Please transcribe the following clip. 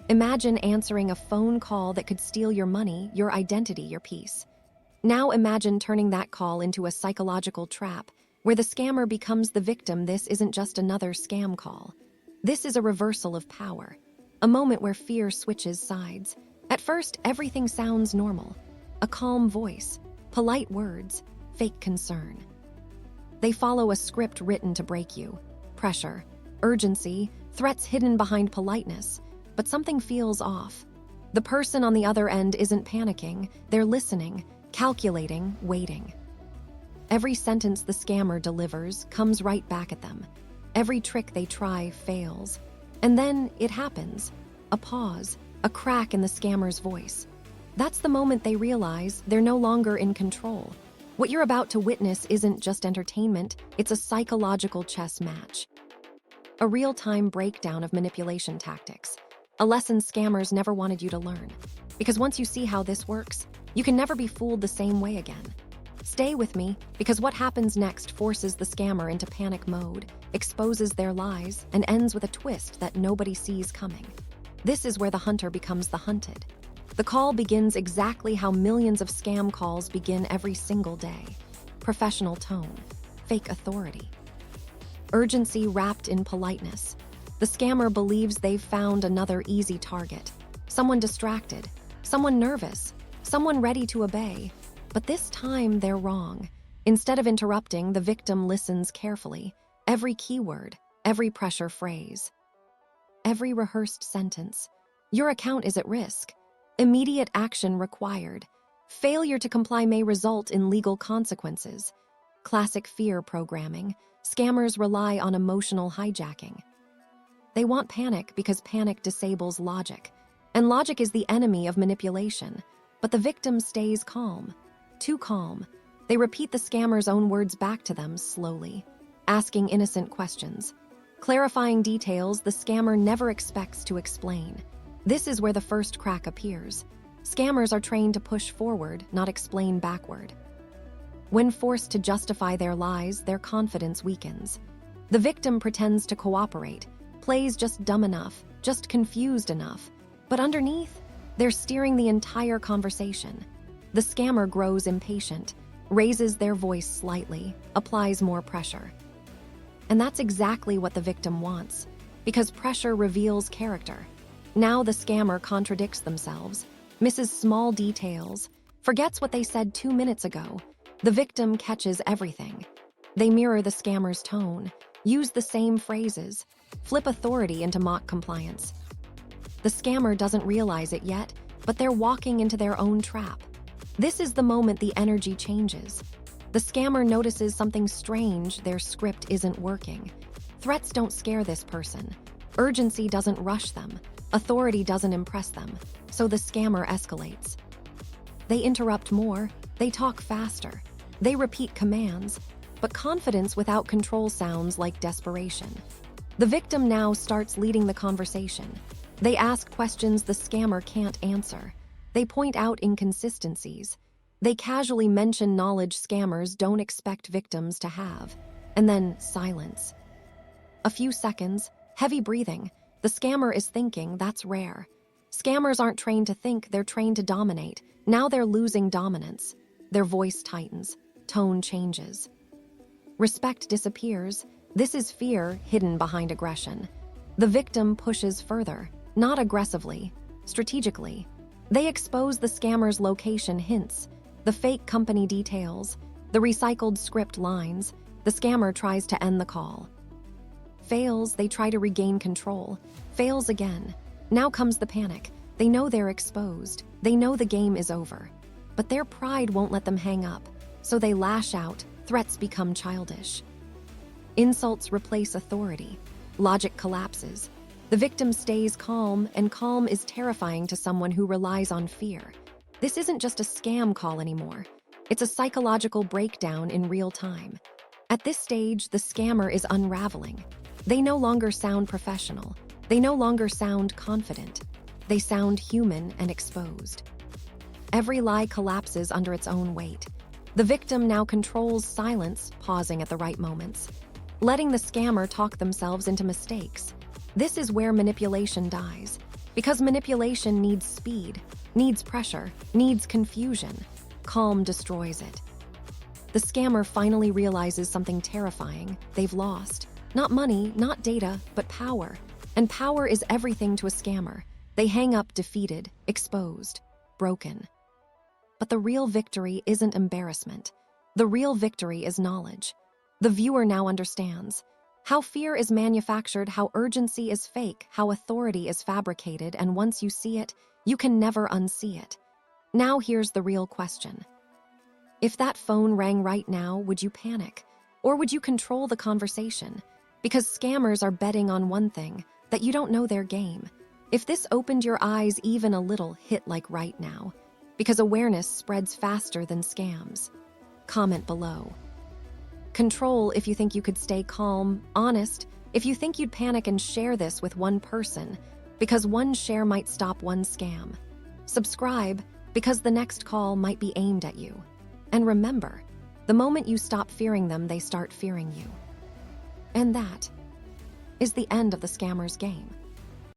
Imagine answering a phone call that could steal your money, your identity, your peace. Now imagine turning that call into a psychological trap where the scammer becomes the victim. This isn't just another scam call. This is a reversal of power, a moment where fear switches sides. At first, everything sounds normal. A calm voice, polite words, fake concern. They follow a script written to break you. Pressure, urgency, threats hidden behind politeness. But something feels off. The person on the other end isn't panicking, they're listening, calculating, waiting. Every sentence the scammer delivers comes right back at them. Every trick they try fails. And then it happens. A pause, a crack in the scammer's voice. That's the moment they realize they're no longer in control. What you're about to witness isn't just entertainment, it's a psychological chess match. A real-time breakdown of manipulation tactics. A lesson scammers never wanted you to learn. Because once you see how this works, you can never be fooled the same way again. Stay with me, because what happens next forces the scammer into panic mode, exposes their lies, and ends with a twist that nobody sees coming. This is where the hunter becomes the hunted. The call begins exactly how millions of scam calls begin every single day. Professional tone, fake authority. Urgency wrapped in politeness. The scammer believes they've found another easy target. Someone distracted, someone nervous, someone ready to obey. But this time they're wrong. Instead of interrupting, the victim listens carefully. Every keyword, every pressure phrase, every rehearsed sentence. Your account is at risk. Immediate action required. Failure to comply may result in legal consequences. Classic fear programming. Scammers rely on emotional hijacking. They want panic because panic disables logic. And logic is the enemy of manipulation. But the victim stays calm. Too calm. They repeat the scammer's own words back to them slowly, asking innocent questions, clarifying details the scammer never expects to explain. This is where the first crack appears. Scammers are trained to push forward, not explain backward. When forced to justify their lies, their confidence weakens. The victim pretends to cooperate, plays just dumb enough, just confused enough. But underneath, they're steering the entire conversation. The scammer grows impatient, raises their voice slightly, applies more pressure. And that's exactly what the victim wants, because pressure reveals character. Now the scammer contradicts themselves, misses small details, forgets what they said 2 minutes ago. The victim catches everything. They mirror the scammer's tone, use the same phrases, flip authority into mock compliance. The scammer doesn't realize it yet, but they're walking into their own trap. This is the moment the energy changes. The scammer notices something strange. Their script isn't working. Threats don't scare this person. Urgency doesn't rush them. Authority doesn't impress them. So the scammer escalates. They interrupt more. They talk faster. They repeat commands. But confidence without control sounds like desperation. The victim now starts leading the conversation. They ask questions the scammer can't answer. They point out inconsistencies. They casually mention knowledge scammers don't expect victims to have. And then silence. A few seconds, heavy breathing. The scammer is thinking, that's rare. Scammers aren't trained to think, they're trained to dominate. Now they're losing dominance. Their voice tightens, tone changes. Respect disappears. This is fear hidden behind aggression. The victim pushes further, not aggressively, strategically. They expose the scammer's location hints, the fake company details, the recycled script lines. The scammer tries to end the call. Fails, they try to regain control. Fails again. Now comes the panic. They know they're exposed. They know the game is over. But their pride won't let them hang up, so they lash out. Threats become childish. Insults replace authority. Logic collapses. The victim stays calm, and calm is terrifying to someone who relies on fear. This isn't just a scam call anymore. It's a psychological breakdown in real time. At this stage, the scammer is unraveling. They no longer sound professional. They no longer sound confident. They sound human and exposed. Every lie collapses under its own weight. The victim now controls silence, pausing at the right moments, letting the scammer talk themselves into mistakes. This is where manipulation dies. Because manipulation needs speed, needs pressure, needs confusion. Calm destroys it. The scammer finally realizes something terrifying. They've lost. Not money, not data, but power. And power is everything to a scammer. They hang up defeated, exposed, broken. But the real victory isn't embarrassment. The real victory is knowledge. The viewer now understands how fear is manufactured, how urgency is fake, how authority is fabricated, and once you see it, you can never unsee it. Now here's the real question. If that phone rang right now, would you panic? Or would you control the conversation? Because scammers are betting on one thing, that you don't know their game. If this opened your eyes even a little, hit like right now. Because awareness spreads faster than scams. Comment below. Control if you think you could stay calm, honest, if you think you'd panic and share this with one person, because one share might stop one scam. Subscribe, because the next call might be aimed at you. And remember, the moment you stop fearing them, they start fearing you. And that is the end of the scammer's game.